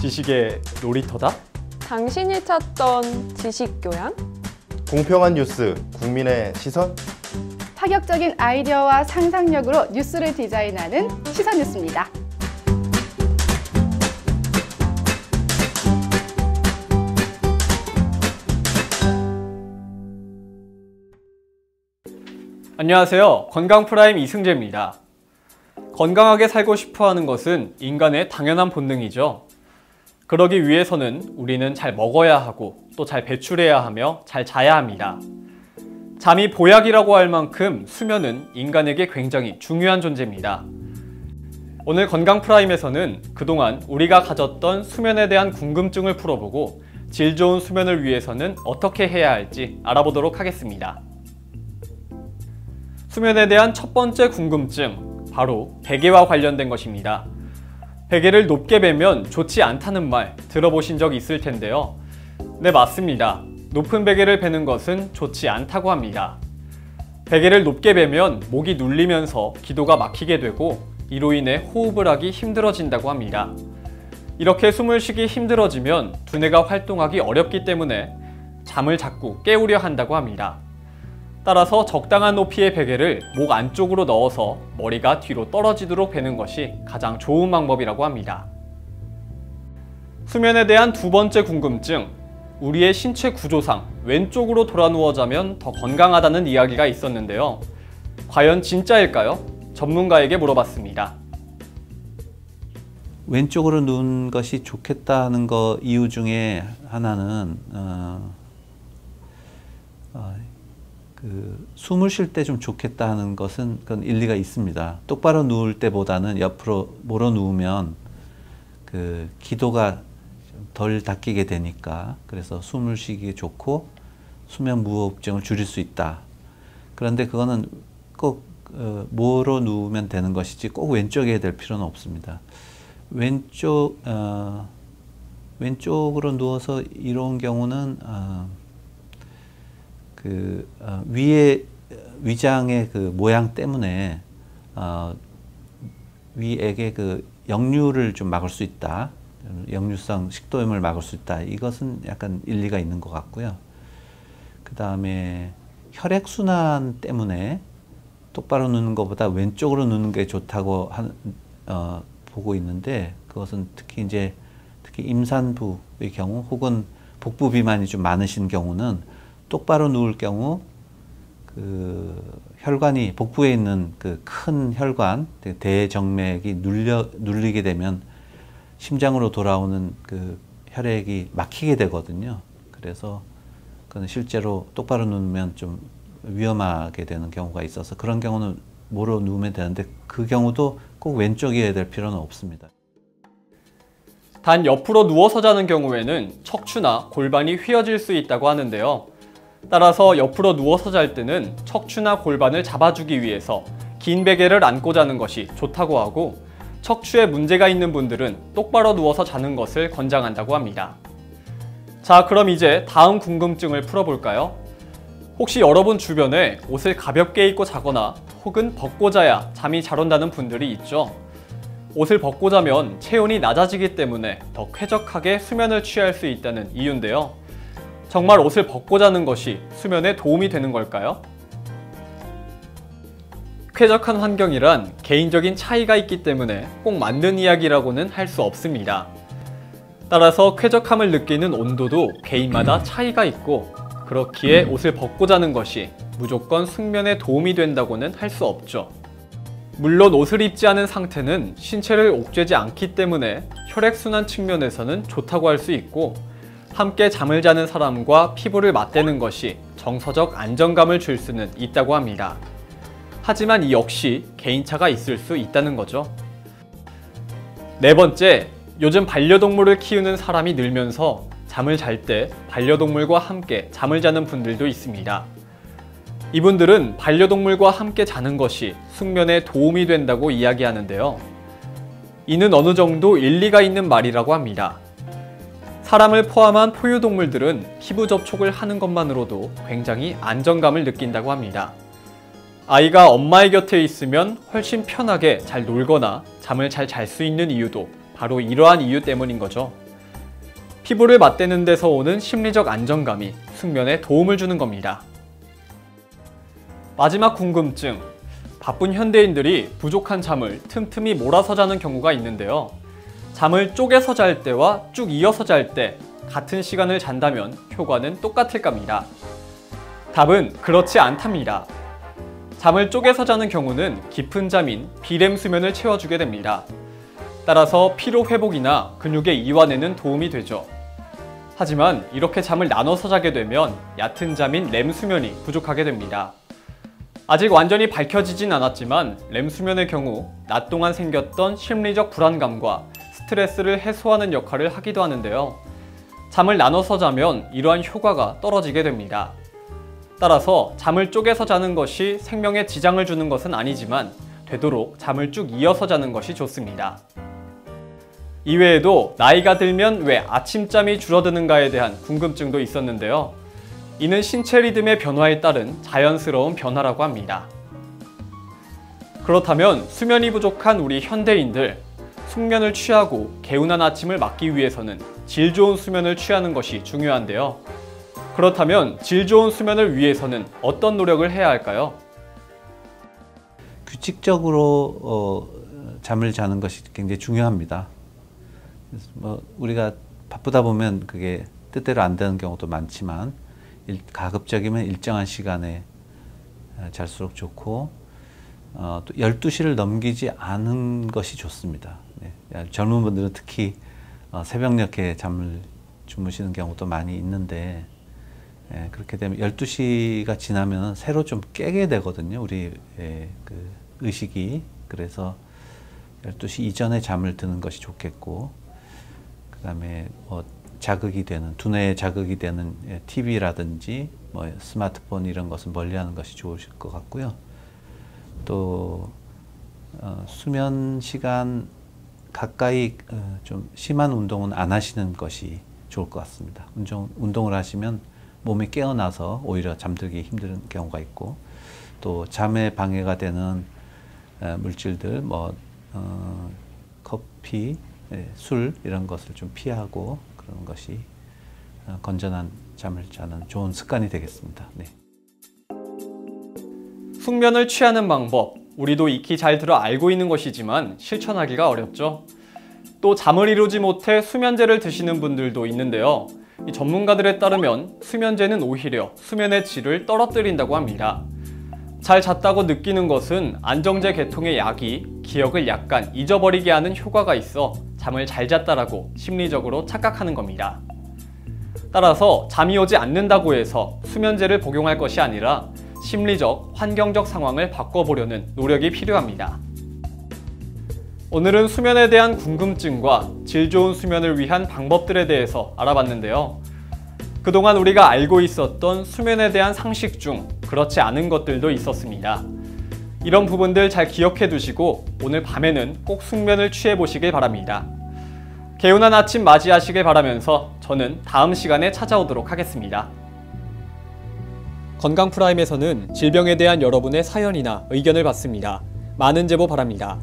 지식의 놀이터다? 당신이 찾던 지식교양? 공평한 뉴스, 국민의 시선? 파격적인 아이디어와 상상력으로 뉴스를 디자인하는 시선뉴스입니다. 안녕하세요. 건강프라임 이승재입니다. 건강하게 살고 싶어 하는 것은 인간의 당연한 본능이죠. 그러기 위해서는 우리는 잘 먹어야 하고 또 잘 배출해야 하며 잘 자야 합니다. 잠이 보약이라고 할 만큼 수면은 인간에게 굉장히 중요한 존재입니다. 오늘 건강프라임에서는 그동안 우리가 가졌던 수면에 대한 궁금증을 풀어보고 질 좋은 수면을 위해서는 어떻게 해야 할지 알아보도록 하겠습니다. 수면에 대한 첫 번째 궁금증, 바로 베개와 관련된 것입니다. 베개를 높게 베면 좋지 않다는 말 들어보신 적 있을 텐데요. 네, 맞습니다. 높은 베개를 베는 것은 좋지 않다고 합니다. 베개를 높게 베면 목이 눌리면서 기도가 막히게 되고 이로 인해 호흡을 하기 힘들어진다고 합니다. 이렇게 숨을 쉬기 힘들어지면 두뇌가 활동하기 어렵기 때문에 잠을 자꾸 깨우려 한다고 합니다. 따라서 적당한 높이의 베개를 목 안쪽으로 넣어서 머리가 뒤로 떨어지도록 베는 것이 가장 좋은 방법이라고 합니다. 수면에 대한 두 번째 궁금증, 우리의 신체 구조상 왼쪽으로 돌아 누워 자면 더 건강하다는 이야기가 있었는데요. 과연 진짜일까요? 전문가에게 물어봤습니다. 왼쪽으로 누운 것이 좋겠다는 거 이유 중에 하나는 숨을 쉴 때 좀 좋겠다 하는 것은 그건 일리가 있습니다. 똑바로 누울 때보다는 옆으로 몰아 누우면 기도가 덜 닦이게 되니까, 그래서 숨을 쉬기 좋고 수면 무호흡증을 줄일 수 있다. 그런데 그거는 꼭 뭐로 누우면 되는 것이지 꼭 왼쪽에 될 필요는 없습니다. 왼쪽으로 누워서 이런 경우는 위에 위장의 모양 때문에 위액의 역류를 좀 막을 수 있다. 역류성 식도염을 막을 수 있다. 이것은 약간 일리가 있는 것 같고요. 그 다음에 혈액순환 때문에 똑바로 누는 것보다 왼쪽으로 누는 게 좋다고 보고 있는데, 그것은 특히 임산부의 경우 혹은 복부 비만이 좀 많으신 경우는 똑바로 누울 경우 혈관이, 복부에 있는 큰 혈관, 대정맥이 눌리게 되면 심장으로 돌아오는 혈액이 막히게 되거든요. 그래서 그건 실제로 똑바로 누우면 좀 위험하게 되는 경우가 있어서 그런 경우는 뭐로 누우면 되는데, 그 경우도 꼭 왼쪽이어야 될 필요는 없습니다. 단 옆으로 누워서 자는 경우에는 척추나 골반이 휘어질 수 있다고 하는데요. 따라서 옆으로 누워서 잘 때는 척추나 골반을 잡아주기 위해서 긴 베개를 안고 자는 것이 좋다고 하고, 척추에 문제가 있는 분들은 똑바로 누워서 자는 것을 권장한다고 합니다. 자, 그럼 이제 다음 궁금증을 풀어볼까요? 혹시 여러분 주변에 옷을 가볍게 입고 자거나 혹은 벗고 자야 잠이 잘 온다는 분들이 있죠? 옷을 벗고 자면 체온이 낮아지기 때문에 더 쾌적하게 수면을 취할 수 있다는 이유인데요. 정말 옷을 벗고 자는 것이 수면에 도움이 되는 걸까요? 쾌적한 환경이란 개인적인 차이가 있기 때문에 꼭 맞는 이야기라고는 할 수 없습니다. 따라서 쾌적함을 느끼는 온도도 개인마다 차이가 있고, 그렇기에 옷을 벗고 자는 것이 무조건 숙면에 도움이 된다고는 할 수 없죠. 물론 옷을 입지 않은 상태는 신체를 옥죄지 않기 때문에 혈액순환 측면에서는 좋다고 할 수 있고, 함께 잠을 자는 사람과 피부를 맞대는 것이 정서적 안정감을 줄 수는 있다고 합니다. 하지만 이 역시 개인차가 있을 수 있다는 거죠. 네 번째, 요즘 반려동물을 키우는 사람이 늘면서 잠을 잘 때 반려동물과 함께 잠을 자는 분들도 있습니다. 이분들은 반려동물과 함께 자는 것이 숙면에 도움이 된다고 이야기하는데요. 이는 어느 정도 일리가 있는 말이라고 합니다. 사람을 포함한 포유동물들은 피부 접촉을 하는 것만으로도 굉장히 안정감을 느낀다고 합니다. 아이가 엄마의 곁에 있으면 훨씬 편하게 잘 놀거나 잠을 잘 잘 수 있는 이유도 바로 이러한 이유 때문인 거죠. 피부를 맞대는 데서 오는 심리적 안정감이 숙면에 도움을 주는 겁니다. 마지막 궁금증. 바쁜 현대인들이 부족한 잠을 틈틈이 몰아서 자는 경우가 있는데요. 잠을 쪼개서 잘 때와 쭉 이어서 잘 때 같은 시간을 잔다면 효과는 똑같을 겁니다. 답은 그렇지 않답니다. 잠을 쪼개서 자는 경우는 깊은 잠인 비렘 수면을 채워주게 됩니다. 따라서 피로 회복이나 근육의 이완에는 도움이 되죠. 하지만 이렇게 잠을 나눠서 자게 되면 얕은 잠인 렘 수면이 부족하게 됩니다. 아직 완전히 밝혀지진 않았지만 렘 수면의 경우 낮 동안 생겼던 심리적 불안감과 스트레스를 해소하는 역할을 하기도 하는데요. 잠을 나눠서 자면 이러한 효과가 떨어지게 됩니다. 따라서 잠을 쪼개서 자는 것이 생명에 지장을 주는 것은 아니지만 되도록 잠을 쭉 이어서 자는 것이 좋습니다. 이외에도 나이가 들면 왜 아침잠이 줄어드는가에 대한 궁금증도 있었는데요. 이는 신체 리듬의 변화에 따른 자연스러운 변화라고 합니다. 그렇다면 수면이 부족한 우리 현대인들, 숙면을 취하고 개운한 아침을 맞기 위해서는 질 좋은 수면을 취하는 것이 중요한데요. 그렇다면 질 좋은 수면을 위해서는 어떤 노력을 해야 할까요? 규칙적으로 잠을 자는 것이 굉장히 중요합니다. 그래서 우리가 바쁘다 보면 그게 뜻대로 안 되는 경우도 많지만 가급적이면 일정한 시간에 잘수록 좋고 또 12시를 넘기지 않은 것이 좋습니다. 네. 젊은 분들은 특히 새벽녘에 잠을 주무시는 경우도 많이 있는데 그렇게 되면 12시가 지나면 새로 좀 깨게 되거든요. 우리 그 의식이. 그래서 12시 이전에 잠을 드는 것이 좋겠고, 그 다음에 자극이 되는, 두뇌에 자극이 되는 TV라든지 스마트폰 이런 것은 멀리하는 것이 좋으실 것 같고요. 또 수면 시간 가까이 좀 심한 운동은 안 하시는 것이 좋을 것 같습니다. 운동을 하시면 몸이 깨어나서 오히려 잠들기 힘든 경우가 있고, 또 잠에 방해가 되는 물질들, 커피, 술 이런 것을 좀 피하고 그런 것이 건전한 잠을 자는 좋은 습관이 되겠습니다. 네. 숙면을 취하는 방법, 우리도 익히 잘 들어 알고 있는 것이지만 실천하기가 어렵죠. 또 잠을 이루지 못해 수면제를 드시는 분들도 있는데요. 이 전문가들에 따르면 수면제는 오히려 수면의 질을 떨어뜨린다고 합니다. 잘 잤다고 느끼는 것은 안정제 계통의 약이 기억을 약간 잊어버리게 하는 효과가 있어 잠을 잘 잤다라고 심리적으로 착각하는 겁니다. 따라서 잠이 오지 않는다고 해서 수면제를 복용할 것이 아니라 심리적, 환경적 상황을 바꿔보려는 노력이 필요합니다. 오늘은 수면에 대한 궁금증과 질 좋은 수면을 위한 방법들에 대해서 알아봤는데요. 그동안 우리가 알고 있었던 수면에 대한 상식 중 그렇지 않은 것들도 있었습니다. 이런 부분들 잘 기억해 두시고 오늘 밤에는 꼭 숙면을 취해 보시길 바랍니다. 개운한 아침 맞이하시길 바라면서 저는 다음 시간에 찾아오도록 하겠습니다. 건강프라임에서는 질병에 대한 여러분의 사연이나 의견을 받습니다. 많은 제보 바랍니다.